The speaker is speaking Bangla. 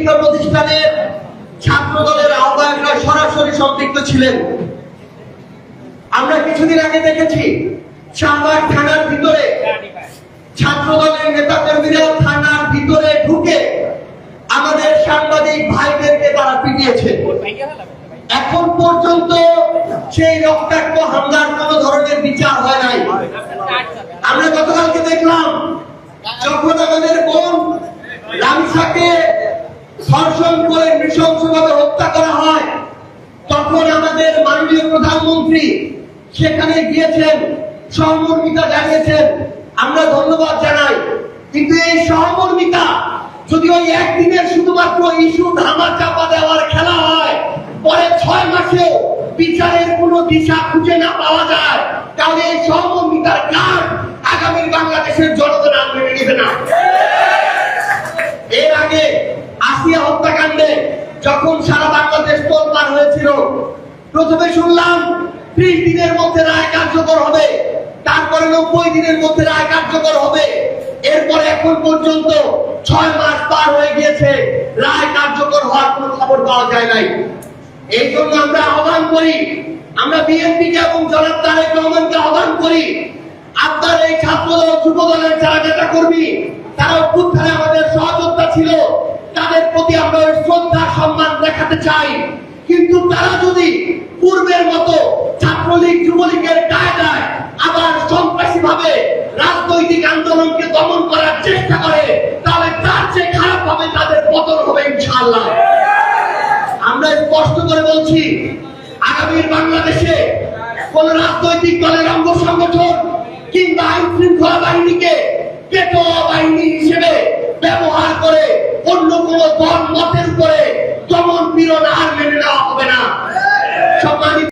শিক্ষা প্রতিষ্ঠানের ছাত্র দলের আহ্বায়করা সরাসরি সম্পৃক্ত ছিলেন। আমরা কিছুদিন আগে দেখেছি শাহবাগ থানার ভিতরে ছাত্র দলের নেতা কর্মীরা থানার ভিতরে ঢুকে আমাদের সাংবাদিক ভাইদেরকে তারা পিটিয়েছে। এখন পর্যন্ত সেই রক্তাক্ত হামলার কোন ধরনের বিচার হয় নাই। আমরা গতকালকে দেখলাম যখন আমাদের বোন রামিসাকে ধর্ষণ করে নৃশংসভাবে হত্যা করা হয়, তখন আমাদের মাননীয় প্রধানমন্ত্রী সেখানে গিয়েছেন, সহমর্মিতা জানিয়েছেন। আমরা ধন্যবাদ জানাই। কিন্তু এই সহমর্মিতা যদি ওই একদিনের শুধুমাত্র ইস্যু ধামা চাপা দেওয়ার খেলা হয়, পরে 6 মাসে বিচারের কোনো দিশা খুঁজে না পাওয়া যায়, তাহলে এই সহমর্মিতার কাজ আগামী বাংলাদেশের জনগণ আর মেনে নেবে না। এর আগে আসিয়া হত্যাকাণ্ডে যখন সারা বাংলাদেশ তোলপাড় হয়েছিল, প্রথমে শুনলাম 30 দিনের মধ্যে রায় কার্যকর হবে, তারপরে 90 দিনের মধ্যে রায় কার্যকর হবে। এরপরে এখন পর্যন্ত 6 মাস পার হয়ে গিয়েছে, রায় কার্যকর হওয়ার কোনো খবর পাওয়া যায় নাই। এই জন্য আমরা আহ্বান করি, আমরা বিএনপিকে এবং জনাব তারেক রহমানকে আহ্বান করি, আপনার এই ছাত্র দল যুব দলের যারা নেতা কর্মী তারা অভ্যুত্থানে আমাদের সহযোদ্ধা ছিল, তাদের প্রতি আমরা শ্রদ্ধা সম্মান দেখাতে চাই। কিন্তু তারা যদি পূর্বের মতো ছাত্রলীগ যুবলীগের কায়দায় আবার সন্ত্রাসী ভাবে রাজনৈতিক আন্দোলনকে দমন করার চেষ্টা করে, তাহলে তার চেয়ে খারাপ ভাবে তাদের পতন হবে ইনশাআল্লাহ। আমরা স্পষ্ট করে বলছি, আগামীর বাংলাদেশে কোন রাজনৈতিক দলের অঙ্গ সংগঠন কিংবা আইন শৃঙ্খলা বাহিনীকে পেটোয়া বাহিনী হিসেবে ব্যবহার করে অন্য কোন দল মতের উপরে দমন পীড়ন আর মেনে নেওয়া হবে না।